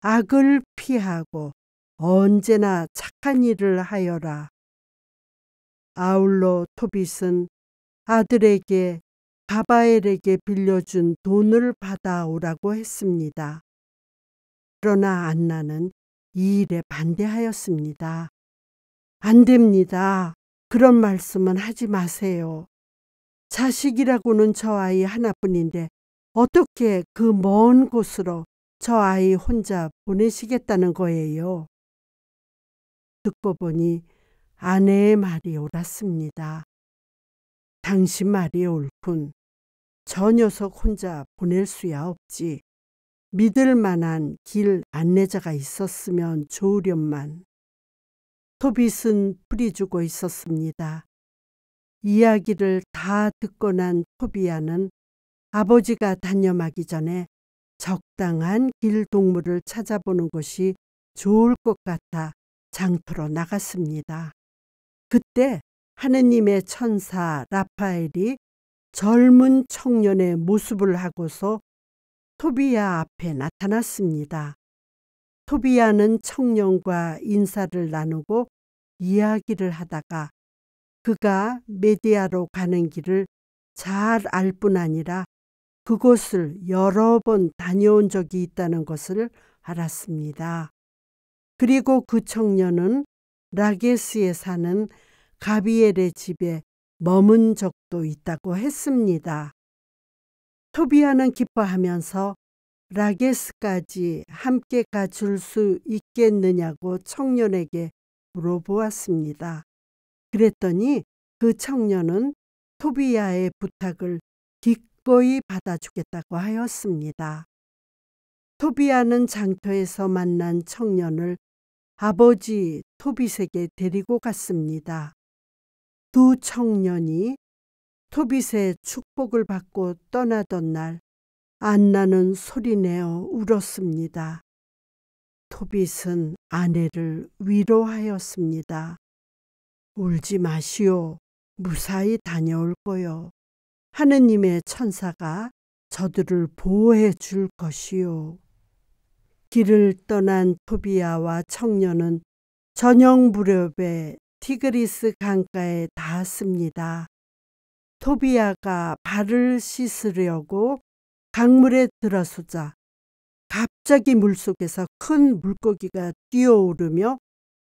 악을 피하고 언제나 착한 일을 하여라. 아울러 토빗은 아들에게 가바엘에게 빌려준 돈을 받아오라고 했습니다. 그러나 안나는 이 일에 반대하였습니다. 안 됩니다. 그런 말씀은 하지 마세요. 자식이라고는 저 아이 하나뿐인데 어떻게 그 먼 곳으로 저 아이 혼자 보내시겠다는 거예요. 듣고 보니 아내의 말이 옳았습니다. 당신 말이 옳군. 저 녀석 혼자 보낼 수야 없지. 믿을 만한 길 안내자가 있었으면 좋으련만. 토빗은 풀이주고 있었습니다. 이야기를 다 듣고 난 토비야는 아버지가 단념하기 전에 적당한 길동무를 찾아보는 것이 좋을 것 같아 장터로 나갔습니다. 그때 하느님의 천사 라파엘이 젊은 청년의 모습을 하고서 토비야 앞에 나타났습니다. 토비야는 청년과 인사를 나누고 이야기를 하다가 그가 메디아로 가는 길을 잘 알 뿐 아니라 그곳을 여러 번 다녀온 적이 있다는 것을 알았습니다. 그리고 그 청년은 라게스에 사는 가비엘의 집에 머문 적도 있다고 했습니다. 토비야는 기뻐하면서 라게스까지 함께 가줄 수 있겠느냐고 청년에게 물어보았습니다. 그랬더니 그 청년은 토비야의 부탁을 기꺼이 받아주겠다고 하였습니다. 토비야는 장터에서 만난 청년을 아버지 토빗에게 데리고 갔습니다. 두 청년이 토빗의 축복을 받고 떠나던 날 안나는 소리내어 울었습니다. 토빗은 아내를 위로하였습니다. 울지 마시오. 무사히 다녀올 거요. 하느님의 천사가 저들을 보호해 줄 것이요. 길을 떠난 토비야와 청년은 저녁 무렵에 티그리스 강가에 닿았습니다. 토비야가 발을 씻으려고 강물에 들어서자 갑자기 물속에서 큰 물고기가 뛰어오르며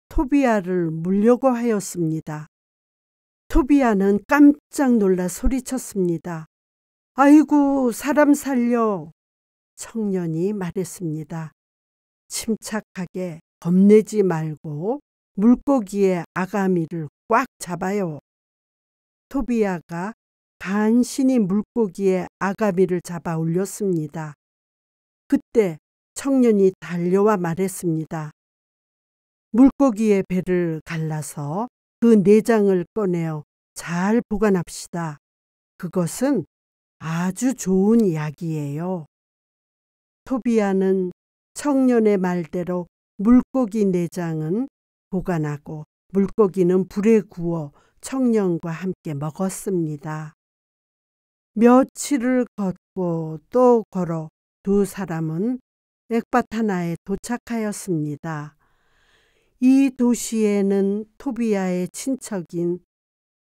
토비야를 물려고 하였습니다. 토비야는 깜짝 놀라 소리쳤습니다. 아이고, 사람 살려! 청년이 말했습니다. 침착하게 겁내지 말고 물고기의 아가미를 꽉 잡아요. 토비야가 간신히 물고기의 아가미를 잡아 올렸습니다. 그때 청년이 달려와 말했습니다. 물고기의 배를 갈라서 그 내장을 꺼내어 잘 보관합시다. 그것은 아주 좋은 약이에요. 토비야는 청년의 말대로 물고기 내장은 보관하고 물고기는 불에 구워 청년과 함께 먹었습니다. 며칠을 걷고 또 걸어 두 사람은 엑바타나에 도착하였습니다. 이 도시에는 토비야의 친척인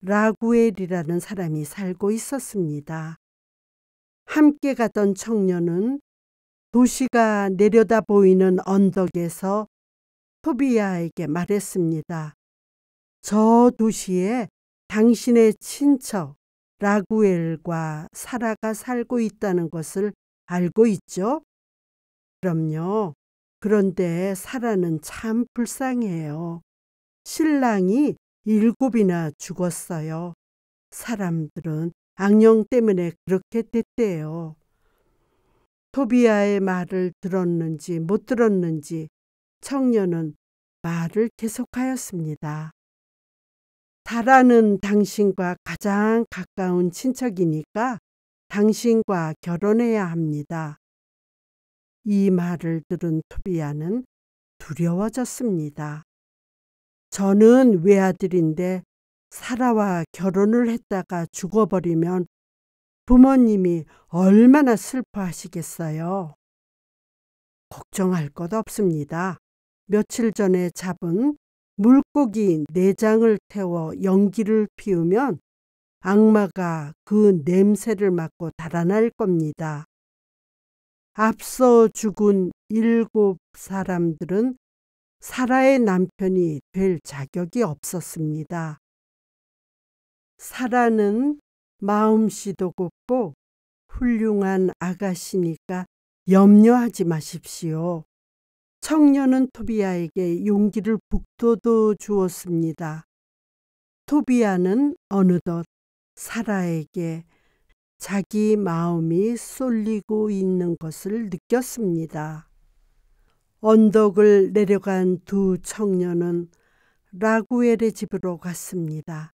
라구엘이라는 사람이 살고 있었습니다. 함께 가던 청년은 도시가 내려다 보이는 언덕에서 토비야에게 말했습니다. 저 도시에 당신의 친척 라구엘과 사라가 살고 있다는 것을 알고 있죠? 그럼요. 그런데 사라는 참 불쌍해요. 신랑이 7이나 죽었어요. 사람들은 악령 때문에 그렇게 됐대요. 토비야의 말을 들었는지 못 들었는지 청년은 말을 계속하였습니다. 사라는 당신과 가장 가까운 친척이니까 당신과 결혼해야 합니다. 이 말을 들은 토비야는 두려워졌습니다. 저는 외아들인데 사라와 결혼을 했다가 죽어버리면 부모님이 얼마나 슬퍼하시겠어요. 걱정할 것 없습니다. 며칠 전에 잡은 물고기 내장을 태워 연기를 피우면 악마가 그 냄새를 맡고 달아날 겁니다. 앞서 죽은 7 사람들은 사라의 남편이 될 자격이 없었습니다. 사라는 마음씨도 곱고 훌륭한 아가씨니까 염려하지 마십시오. 청년은 토비야에게 용기를 북돋워 주었습니다. 토비야는 어느덧 사라에게 자기 마음이 쏠리고 있는 것을 느꼈습니다. 언덕을 내려간 두 청년은 라구엘의 집으로 갔습니다.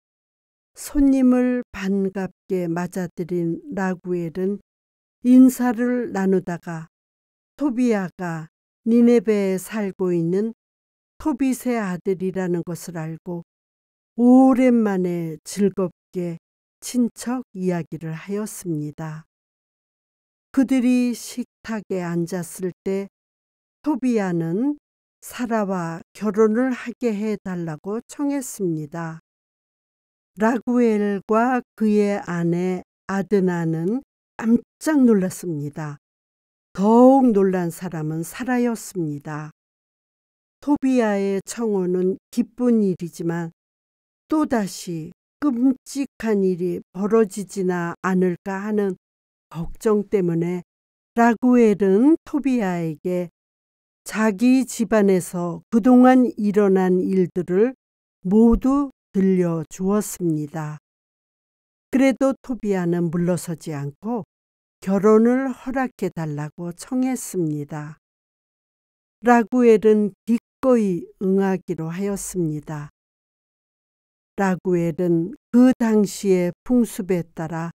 손님을 반갑게 맞아들인 라구엘은 인사를 나누다가 토비야가 니네베에 살고 있는 토빗의 아들이라는 것을 알고 오랜만에 즐겁게 친척 이야기를 하였습니다. 그들이 식탁에 앉았을 때 토비야는 사라와 결혼을 하게 해달라고 청했습니다. 라구엘과 그의 아내 아드나는 깜짝 놀랐습니다. 더욱 놀란 사람은 사라였습니다. 토비야의 청혼은 기쁜 일이지만 또다시 끔찍한 일이 벌어지지나 않을까 하는 걱정 때문에 라구엘은 토비야에게 자기 집안에서 그동안 일어난 일들을 모두 들려주었습니다. 그래도 토비야는 물러서지 않고 결혼을 허락해 달라고 청했습니다. 라구엘은 기꺼이 응하기로 하였습니다. 라구엘은 그 당시의 풍습에 따라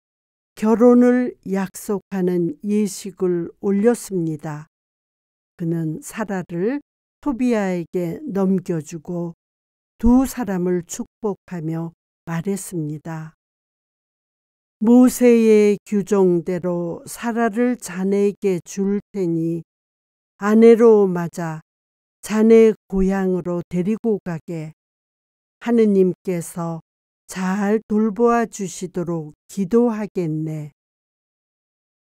결혼을 약속하는 예식을 올렸습니다. 그는 사라를 토비야에게 넘겨주고 두 사람을 축복하며 말했습니다. 모세의 규정대로 사라를 자네에게 줄 테니 아내로 맞아 자네 고향으로 데리고 가게 하느님께서 잘 돌보아 주시도록 기도하겠네.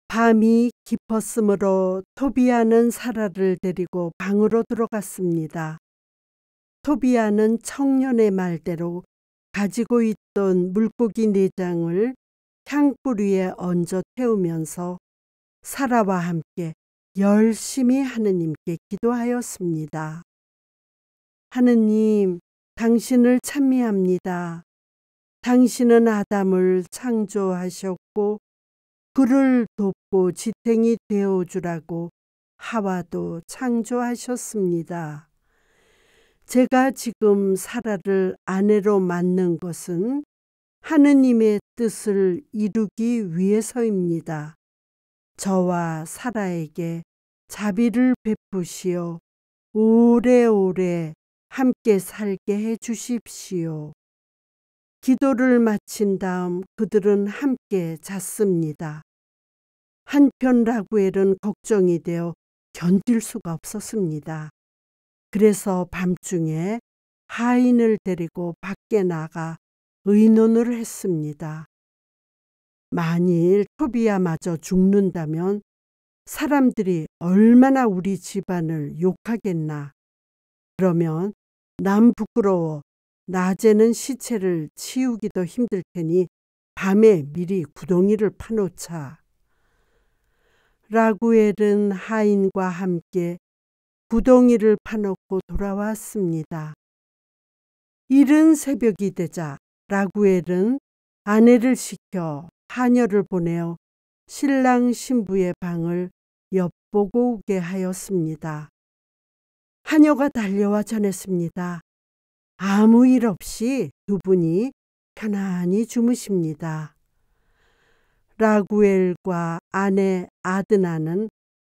밤이 깊었으므로 토비야는 사라를 데리고 방으로 들어갔습니다. 토비야는 청년의 말대로 가지고 있던 물고기 내장을 향불 위에 얹어 태우면서 사라와 함께 열심히 하느님께 기도하였습니다. 하느님, 당신을 찬미합니다. 당신은 아담을 창조하셨고 그를 돕고 지탱이 되어주라고 하와도 창조하셨습니다. 제가 지금 사라를 아내로 맞는 것은 하느님의 뜻을 이루기 위해서입니다. 저와 사라에게 자비를 베푸시어 오래오래 함께 살게 해 주십시오. 기도를 마친 다음 그들은 함께 잤습니다. 한편 라구엘은 걱정이 되어 견딜 수가 없었습니다. 그래서 밤중에 하인을 데리고 밖에 나가 의논을 했습니다. 만일 토비야마저 죽는다면 사람들이 얼마나 우리 집안을 욕하겠나. 그러면 남 부끄러워 낮에는 시체를 치우기도 힘들 테니 밤에 미리 구덩이를 파놓자. 라구엘은 하인과 함께 구덩이를 파놓고 돌아왔습니다. 이른 새벽이 되자 라구엘은 아내를 시켜 하녀를 보내어 신랑 신부의 방을 엿보고 오게 하였습니다. 하녀가 달려와 전했습니다. 아무 일 없이 두 분이 편안히 주무십니다. 라구엘과 아내 아드나는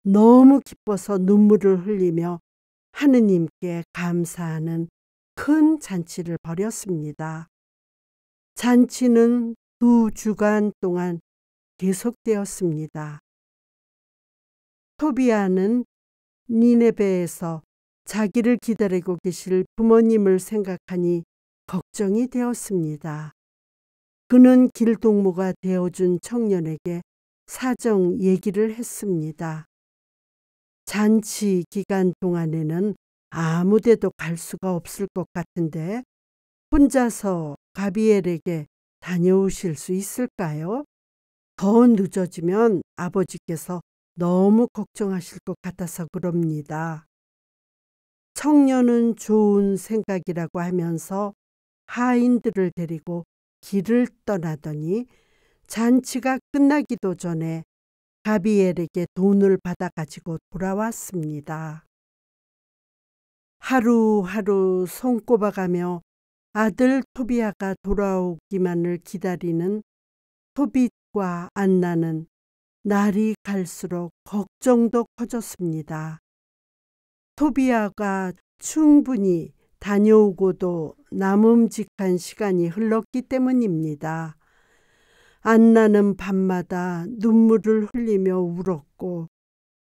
너무 기뻐서 눈물을 흘리며 하느님께 감사하는 큰 잔치를 벌였습니다. 잔치는 2주간 동안 계속되었습니다. 토비야는 니네베에서 자기를 기다리고 계실 부모님을 생각하니 걱정이 되었습니다. 그는 길동무가 되어준 청년에게 사정 얘기를 했습니다. 잔치 기간 동안에는 아무 데도 갈 수가 없을 것 같은데 혼자서 가비엘에게 다녀오실 수 있을까요? 더 늦어지면 아버지께서 너무 걱정하실 것 같아서 그럽니다. 청년은 좋은 생각이라고 하면서 하인들을 데리고 길을 떠나더니 잔치가 끝나기도 전에 가비엘에게 돈을 받아가지고 돌아왔습니다. 하루하루 손꼽아가며 아들 토비야가 돌아오기만을 기다리는 토빗과 안나는 날이 갈수록 걱정도 커졌습니다. 토비야가 충분히 다녀오고도 남음직한 시간이 흘렀기 때문입니다. 안나는 밤마다 눈물을 흘리며 울었고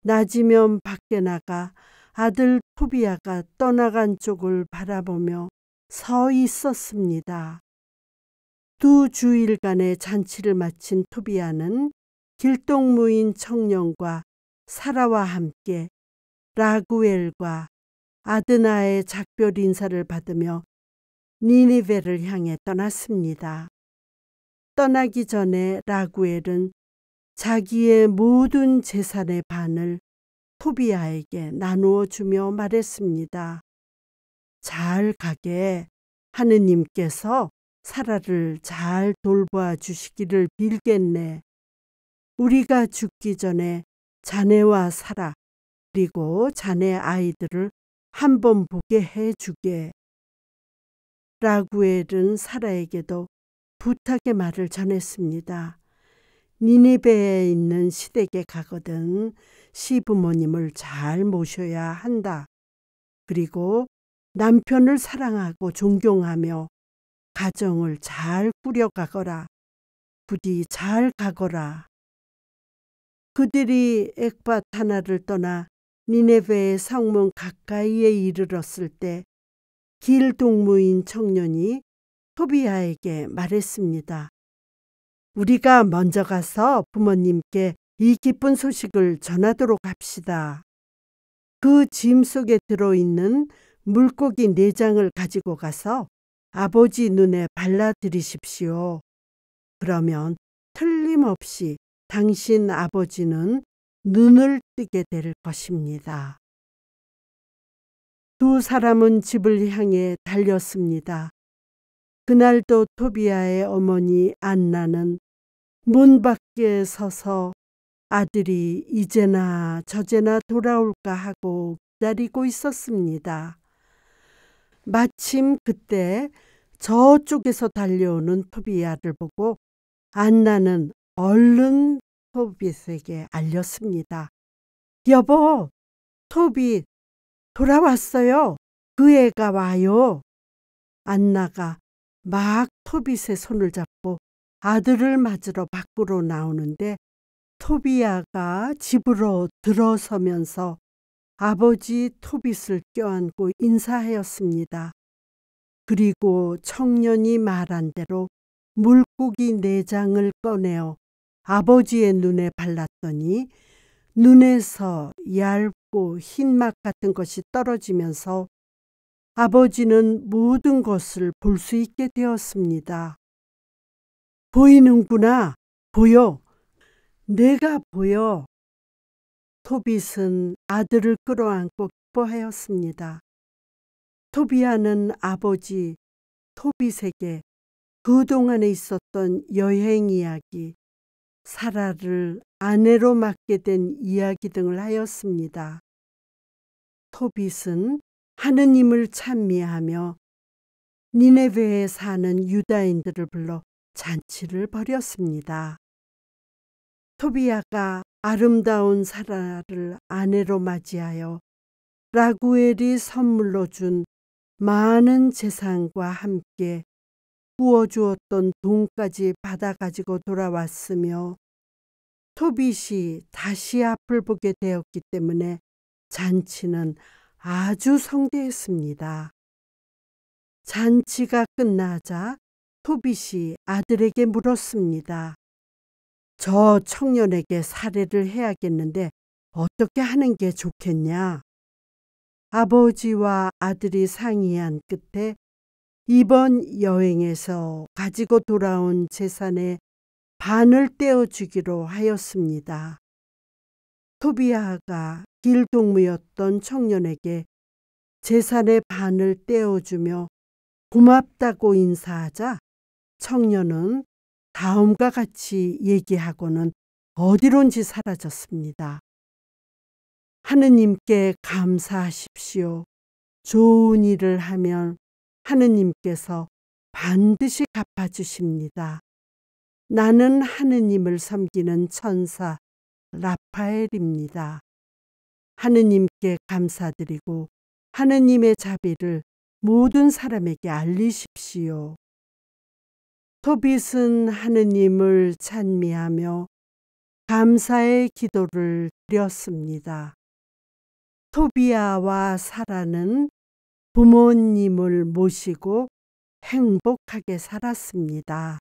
낮이면 밖에 나가 아들 토비야가 떠나간 쪽을 바라보며 서 있었습니다. 2주일간의 잔치를 마친 토비야는 길동무인 청년과 사라와 함께 라구엘과 아드나의 작별 인사를 받으며 니니베를 향해 떠났습니다. 떠나기 전에 라구엘은 자기의 모든 재산의 반을 토비야에게 나누어 주며 말했습니다. 잘 가게 하느님께서 사라를 잘 돌보아 주시기를 빌겠네. 우리가 죽기 전에 자네와 사라 그리고 자네 아이들을 한번 보게 해주게. 라구엘은 사라에게도 부탁의 말을 전했습니다. 니니베에 있는 시댁에 가거든 시부모님을 잘 모셔야 한다. 그리고 남편을 사랑하고 존경하며 가정을 잘 꾸려가거라. 부디 잘 가거라. 그들이 엑밭 하나를 떠나 니네베의 성문 가까이에 이르렀을 때 길동무인 청년이 토비야에게 말했습니다. 우리가 먼저 가서 부모님께 이 기쁜 소식을 전하도록 합시다. 그 짐 속에 들어있는 물고기 내장을 가지고 가서 아버지 눈에 발라드리십시오. 그러면 틀림없이 당신 아버지는 눈을 뜨게 될 것입니다. 2 사람은 집을 향해 달렸습니다. 그날도 토비야의 어머니 안나는 문 밖에 서서 아들이 이제나 저제나 돌아올까 하고 기다리고 있었습니다. 마침 그때 저쪽에서 달려오는 토비야를 보고 안나는 얼른 토빗에게 알렸습니다. 여보, 토빗 돌아왔어요. 그 애가 와요. 안나가 막 토빗의 손을 잡고 아들을 맞으러 밖으로 나오는데 토비야가 집으로 들어서면서 아버지 토빗을 껴안고 인사하였습니다. 그리고 청년이 말한 대로 물고기 내장을 꺼내어 아버지의 눈에 발랐더니 눈에서 얇고 흰막 같은 것이 떨어지면서 아버지는 모든 것을 볼 수 있게 되었습니다. 보이는구나. 보여. 내가 보여. 토빗은 아들을 끌어안고 기뻐하였습니다. 토비야는 아버지 토빗에게 그동안에 있었던 여행 이야기, 사라를 아내로 맡게 된 이야기 등을 하였습니다. 토빗은 하느님을 찬미하며 니네베에 사는 유다인들을 불러 잔치를 벌였습니다. 토비야가 아름다운 사라를 아내로 맞이하여 라구엘이 선물로 준 많은 재산과 함께 구워주었던 돈까지 받아가지고 돌아왔으며 토빗이 다시 앞을 보게 되었기 때문에 잔치는 아주 성대했습니다. 잔치가 끝나자 토빗이 아들에게 물었습니다. 저 청년에게 살해를 해야겠는데 어떻게 하는 게 좋겠냐? 아버지와 아들이 상의한 끝에 이번 여행에서 가지고 돌아온 재산의 반을 떼어주기로 하였습니다. 토비야가 길동무였던 청년에게 재산의 반을 떼어주며 고맙다고 인사하자 청년은 다음과 같이 얘기하고는 어디론지 사라졌습니다. 하느님께 감사하십시오. 좋은 일을 하면 하느님께서 반드시 갚아주십니다. 나는 하느님을 섬기는 천사 라파엘입니다. 하느님께 감사드리고 하느님의 자비를 모든 사람에게 알리십시오. 토빗은 하느님을 찬미하며 감사의 기도를 드렸습니다. 토비야와 사라는 부모님을 모시고 행복하게 살았습니다.